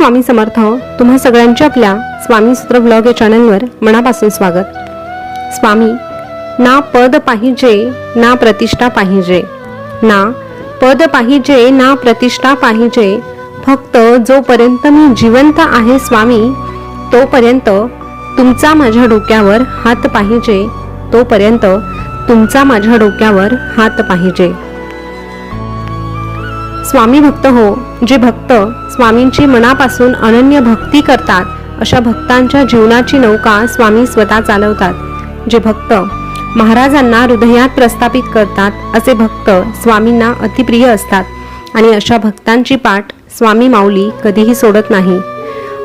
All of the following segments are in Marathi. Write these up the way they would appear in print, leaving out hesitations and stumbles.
स्वामी समर्थ. तुम्हा सगळ्यांचे आपल्या स्वामी सूत्र ब्लॉग या चॅनलवर मनापासून स्वागत. स्वामी, ना पद पाहिजे ना प्रतिष्ठा पाहिजे, ना पद पाहिजे ना प्रतिष्ठा पाहिजे, फक्त जोपर्यंत मी जिवंत आहे स्वामी तोपर्यंत तुमचा माझ्या डोक्यावर हात पाहिजे, तोपर्यंत तुमचा माझ्या डोक्यावर हात पाहिजे. स्वामी भक्त हो, जे भक्त स्वामींची मनापासून अनन्य भक्ती करतात अशा भक्तांच्या जीवनाची नौका स्वामी स्वतः चालवतात. जे भक्त महाराजांना हृदयात प्रस्थापित करतात असे भक्त स्वामींना अतिप्रिय असतात आणि अशा भक्तांची पाठ स्वामी माऊली कधीही सोडत नाही.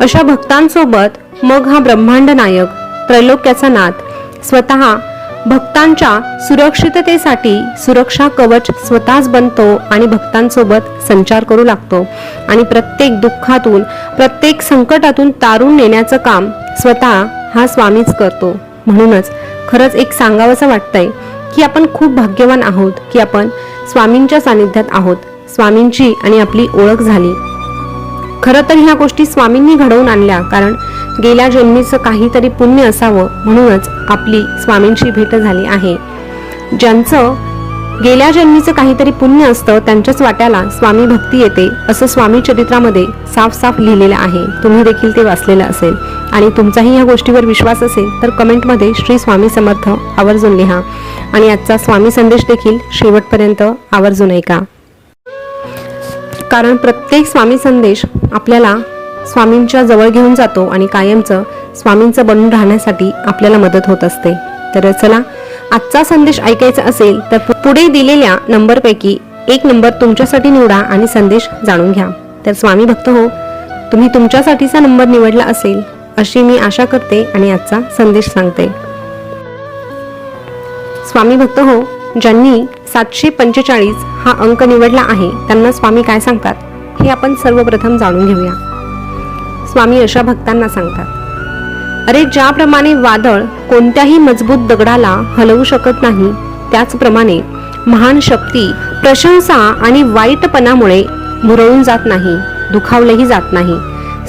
अशा भक्तांसोबत मग हा ब्रह्मांड नायक त्रैलोक्याचा नाथ स्वतः भक्तांच्या सुरक्षिततेसाठी सुरक्षा कवच स्वतःच बनतो आणि भक्तांसोबत संचार करू लागतो आणि प्रत्येक दुःखातून प्रत्येक संकटातून तारून नेण्याचं काम स्वतः हा स्वामीच करतो. म्हणूनच खरंच एक सांगावंसं वाटतंय की आपण खूप भाग्यवान आहोत की आपण स्वामींच्या सानिध्यात आहोत. स्वामींची आणि आपली ओळख झाली. खरं तर ह्या गोष्टी स्वामींनी घडवून आणल्या, कारण गेल्या जन्मीचं काहीतरी पुण्य असावं म्हणूनच आपली स्वामींची भेट झाली आहे. ज्यांचं गेल्या जन्मीचं काहीतरी पुण्य असतं त्यांच्याच वाट्याला स्वामी भक्ती येते असं स्वामी चरित्रामध्ये साफ साफ लिहिलेलं आहे. तुम्ही देखील ते वाचलेलं असेल आणि तुमचाही या गोष्टीवर विश्वास असेल तर कमेंटमध्ये श्री स्वामी समर्थ आवर्जून लिहा आणि आजचा स्वामी संदेश देखील शेवटपर्यंत आवर्जून ऐका, कारण प्रत्येक स्वामी संदेश आपल्याला स्वामींच्या जवळ घेऊन जातो आणि कायमचं स्वामींचं बनून राहण्यासाठी आपल्याला मदत होत असते. तर चला, आजचा संदेश ऐकायचा असेल तर पुढे दिलेल्या नंबरपैकी एक नंबर तुमच्यासाठी निवडा आणि संदेश जाणून घ्या. तर स्वामी भक्त हो, तुम्ही तुमच्यासाठीचा नंबर निवडला असेल अशी मी आशा करते आणि आजचा संदेश सांगते. स्वामी भक्त हो, ज्यांनी 745 हा अंक निवडला आहे त्यांना स्वामी काय सांगतात हे आपण सर्वप्रथम जाणून घेऊया. स्वामी अशा भक्तांना सांगतात, अरे ज्याप्रमाणे वादळ कोणत्याही मजबूत दगडाला हलवू शकत नाही, त्याचप्रमाणे महान शक्ती प्रशंसा आणि वाईटपणामुळे मुरळून जात नाही, दुखावलेही जात नाही.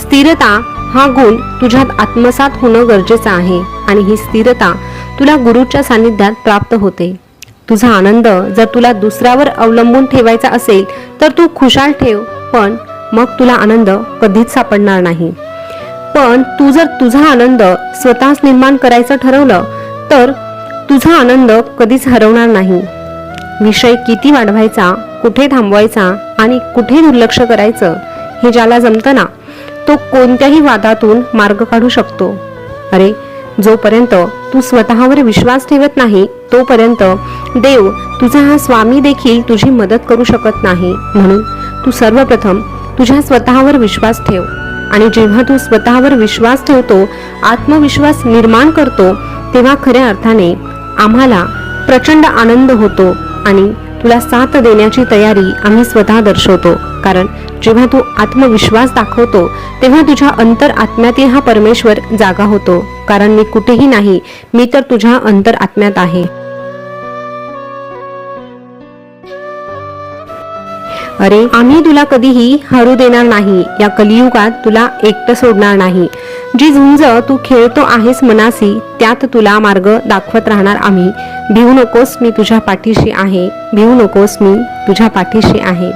स्थिरता हा गुण तुझ्यात आत्मसात होणं गरजेचं आहे आणि ही स्थिरता तुला गुरुच्या सानिध्यात प्राप्त होते. तुझा आनंद जर तुला दुसऱ्यावर अवलंबून ठेवायचा असेल तर तू खुशाल ठेव, पण मग तुला आनंद कधीच सापडणार नाही. पण तू जर तुझा आनंद स्वतःच निर्माण करायचं ठरवलं तर तुझा आनंद कधीच हरवणार नाही. विषय किती वाढवायचा, कुठे थांबवायचा आणि कुठे दुर्लक्ष करायचं हे ज्याला जमतं ना, तो कोणत्याही वादातून मार्ग काढू शकतो. अरे जोपर्यंत तू स्वतःवर विश्वास ठेवत नाही तोपर्यंत देव तुझा हा स्वामी देखील तुझी मदत करू शकत नाही. म्हणून तू सर्वप्रथम तुझ्या स्वतःवर विश्वास ठेव आणि जेव्हा तू स्वतःवर विश्वास ठेवतो, आत्मविश्वास निर्माण करतो, तेव्हा खऱ्या अर्थाने आम्हाला प्रचंड आनंद होतो आणि तुला साथ देण्याची तयारी आम्ही स्वतः दर्शवतो. कारण जेव्हा तू आत्मविश्वास दाखवतो तेव्हा तुझ्या अंतर आत्म्यातील हा परमेश्वर जागा होतो, कारण मी कुठेही नाही, मी तर तुझ्या अंतर आत्म्यात आहे. अरे आम्ही तुला कधीही हरू देणार नाही, या कलियुगात तुला एकटं सोडणार नाही. जी झुंज तू खेळतो आहेस मनासी त्यात तुला मार्ग दाखवत राहणार आम्ही. भिवू नकोस, मी तुझ्या पाठीशी आहे, भिवू नकोस, मी तुझ्या पाठीशी आहे.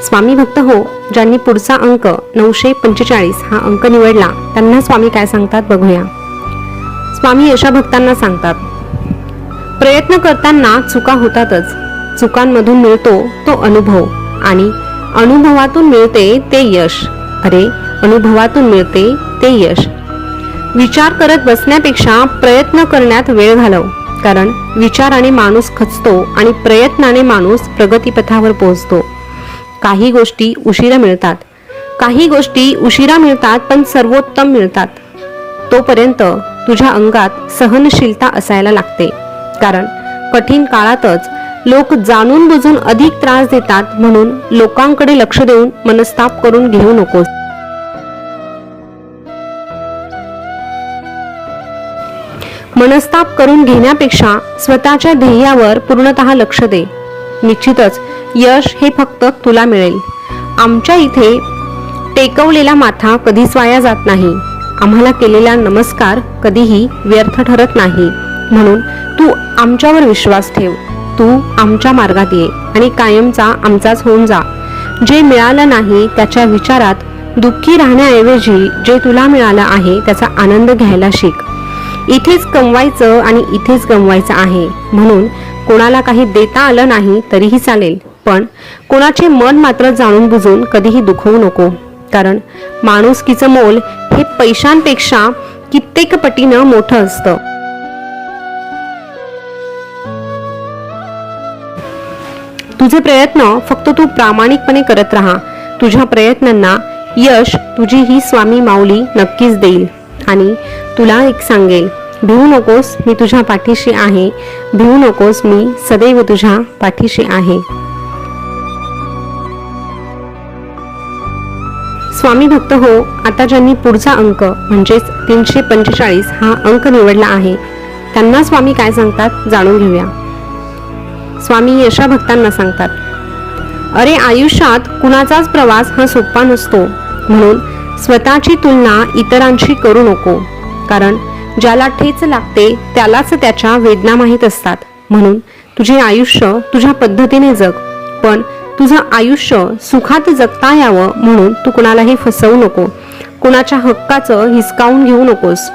स्वामी भक्त हो, ज्यांनी पुढचा अंक 945 हा अंक निवडला त्यांना स्वामी काय सांगतात बघूया. स्वामी अशा भक्तांना सांगतात, प्रयत्न करताना चुका होतातच, चुकांमधून मिळतो तो अनुभव आणि अनुभवातून मिळते ते यश. अरे अनुभवातून मिळते ते यश. विचार करत बसण्यापेक्षा प्रयत्न करण्यात वेळ घालव, कारण विचाराने माणूस खचतो आणि प्रयत्नाने माणूस प्रगतीपथावर पोहोचतो. काही गोष्टी उशिरा मिळतात, काही गोष्टी उशिरा मिळतात पण सर्वोत्तम मिळतात. तोपर्यंत तुझ्या अंगात सहनशीलता असायला लागते, कारण कठीण काळातच लोक जाणून बुजून अधिक त्रास देतात. म्हणून लोकांकडे लक्ष देऊन मनस्ताप करून घेऊ नकोस. मनस्ताप करून घेण्यापेक्षा स्वतःच्या ध्येयावर पूर्णतः लक्ष दे. निश्चितच यश हे फक्त तुला मिळेल. आमच्या इथे टेकवलेला माथा कधीच वाया जात नाही. आम्हाला केलेला नमस्कार कधीही व्यर्थ ठरत नाही. म्हणून तू आमच्यावर विश्वास ठेव. तू आमच्या मार्गात ये आणि कायमचा आमचाच होऊन जा. जे मिळालं नाही त्याच्या विचारात दुःखी राहण्याऐवजी जे तुला मिळालं आहे त्याचा आनंद घ्यायला शिक. इथेच कमवायचं आणि इथेच गमवायचं आहे. म्हणून कोणाला काही देता आलं नाही तरीही चालेल, पण कोणाचे मन मात्र जाणून बुजून कधीही दुखवू नको. कारण माणुसकीचं मोल हे पैशांपेक्षा कित्येक पटीनं मोठं असतं. तुझे प्रयत्न फक्त तू प्रामाणिकपणे करत राहा. तुझ्या प्रयत्नांना यश तुझी ही स्वामी माऊली नक्कीच देईल. आणि तुला एक सांगेल, भिवू नकोस, मी तुझ्या पाठीशी आहे. भिवू नकोस, मी सदैव तुझ्या पाठीशी आहे. स्वामी भक्त हो, आता ज्यांनी पुढचा अंक म्हणजेच 345 हा अंक निवडला आहे त्यांना स्वामी काय सांगतात जाणून घेऊया. स्वामी अशा भक्तांना सांगतात, अरे आयुष्यात कुणाचाच प्रवास हा सोपा नसतो. म्हणून स्वतःची तुलना इतरांशी करू नको. कारण ज्याला ठेच लागते त्यालाच त्याच्या वेदना माहीत असतात. म्हणून तुझे आयुष्य तुझ्या पद्धतीने जग, पण तुझं आयुष्य सुखात जगता यावं म्हणून तू कुणालाही फसवू नको. कुणाच्या हक्काचं हिसकावून घेऊ नकोस.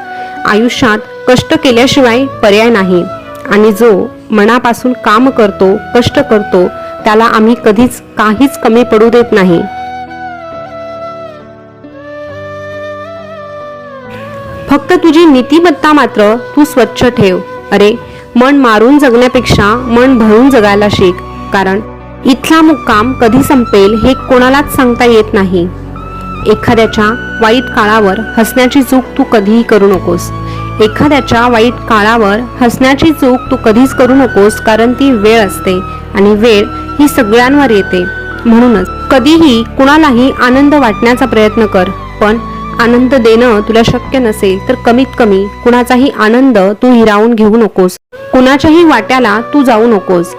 आयुष्यात कष्ट केल्याशिवाय पर्याय नाही. आणि जो मनापासून काम करतो, कष्ट करतो, त्याला आम्ही कधीच काहीच कमी पडू देत नाही. फक्त तुझी नीतिमत्ता मात्र तू स्वच्छ ठेव. अरे मन मारून जगण्यापेक्षा मन भरून जगायला शिक. कारण इथला मुक्काम कधी संपेल हे कोणालाच सांगता येत नाही. एखाद्याच्या वाईट काळावर हसण्याची चूक तू कधीही करू नकोस. एखाद्याच्या वाईट काळावर हसण्याची चूक तू कधीच करू नकोस. कारण ती वेळ असते आणि वेळ ही सगळ्यांवर येते. म्हणूनच कधीही कुणालाही आनंद वाटण्याचा प्रयत्न कर. पण आनंद देणं तुला शक्य नसेल तर कमीत कमी कुणाचाही आनंद तू हिरावून घेऊ नकोस. कुणाच्याही वाट्याला तू जाऊ नकोस.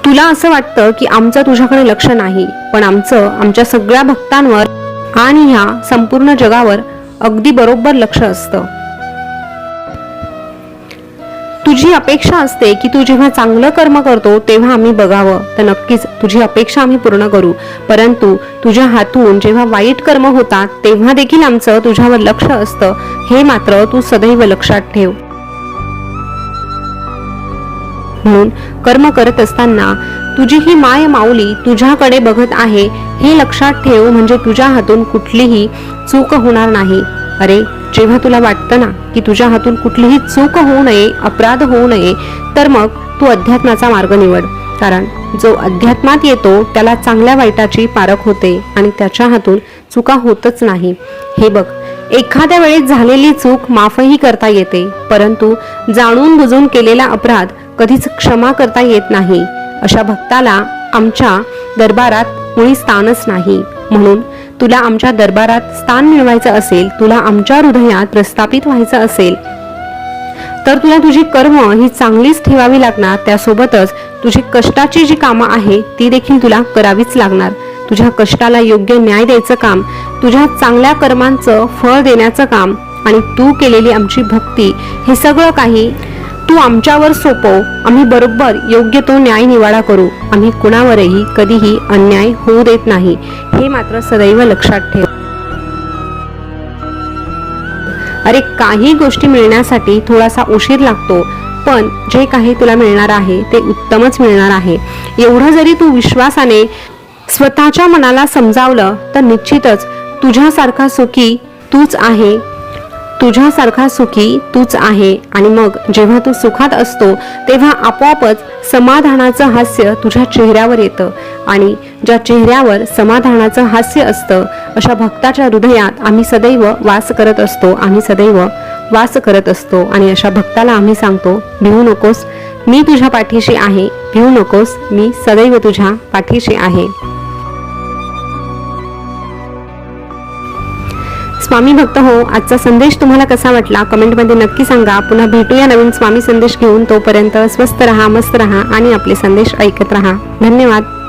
तुला असं वाटतं की आमचं तुझ्याकडे लक्ष नाही, पण आमचं आमच्या सगळ्या भक्तांवर आणि ह्या संपूर्ण जगावर अगदी बरोबर लक्ष असतं. तुझी अपेक्षा असते की तू जेव्हा चांगलं कर्म करतो तेव्हा आम्ही बघावं, तर नक्कीच तुझी अपेक्षा आम्ही पूर्ण करू. परंतु तुझ्या हातून जेव्हा वाईट कर्म होतात तेव्हा देखील आमचं तुझ्यावर लक्ष असतं, हे मात्र तू सदैव लक्षात ठेव. म्हणून कर्म करत असताना तुझी ही माय माऊली तुझ्याकडे बघत आहे हे लक्षात ठेव. म्हणजे तुझ्या हातून कुठलीही चूक होणार नाही. अरे जेव्हा तुला वाटतं ना की तुझ्या हातून कुठलीही चूक होऊ नये, अपराध होऊ नये, तर मग तू अध्यात्माचा मार्ग निवड. कारण जो अध्यात्मात येतो त्याला चांगल्या वाईटाची पारख होते आणि त्याच्या हातून चुका होतच नाही. हे बघ, एखाद्या वेळेस झालेली चूक माफही करता येते, परंतु जाणून बुजून केलेला अपराध कधीच क्षमा करता येत नाही. अशा भक्ताला आमच्या दरबारात मुळी स्थानच नाही. म्हणून तुला आमच्या दरबारात स्थान मिळवायचं असेल, तुला आमच्या हृदयात प्रस्थापित व्हायचं असेल, तर तुला तुझी कर्म ही चांगलीच ठेवावी लागणार. त्यासोबतच तुझी कष्टाची जी कामं आहे ती देखील तुला करावीच लागणार. तुझ्या कष्टाला योग्य न्याय द्यायचं काम, तुझ्या चांगल्या कर्मांचं फळ देण्याचं काम आणि तू केलेली आमची भक्ती, हे सगळं काही तू आमच्यावर सोपव. आम्ही बरोबर योग्य तो न्याय निवाडा करू. आम्ही कुणावरही कधीही अन्याय होऊ देत नाही, हे मात्र सदैव लक्षात ठेव. अरे काही गोष्टी मिळण्यासाठी थोडासा उशीर लागतो, पण जे काही तुला मिळणार आहे ते उत्तमच मिळणार आहे. एवढं जरी तू विश्वासाने स्वतःच्या मनाला समजावलं तर निश्चितच तुझ्यासारखा सुखी तूच आहे. तुझ्यासारखा सुखी तूच आहे. आणि मग जेव्हा तू सुखात असतो तेव्हा आपोआपच समाधानाचं हास्य तुझ्या चेहऱ्यावर येतं. आणि ज्या चेहऱ्यावर समाधानाचं हास्य असतं अशा भक्ताच्या हृदयात आम्ही सदैव वास करत असतो. आम्ही सदैव वास करत असतो. आणि अशा भक्ताला आम्ही सांगतो, भिवू नकोस, मी तुझ्या पाठीशी आहे. भिवू नकोस, मी सदैव तुझ्या पाठीशी आहे. स्वामी भक्त हो, आजचा संदेश तुम्हाला कसा वाटला कमेंटमध्ये नक्की सांगा. पुन्हा भेटूया नवीन स्वामी संदेश घेऊन. तोपर्यंत स्वस्त रहा, मस्त रहा आणि आपले संदेश ऐकत रहा. धन्यवाद.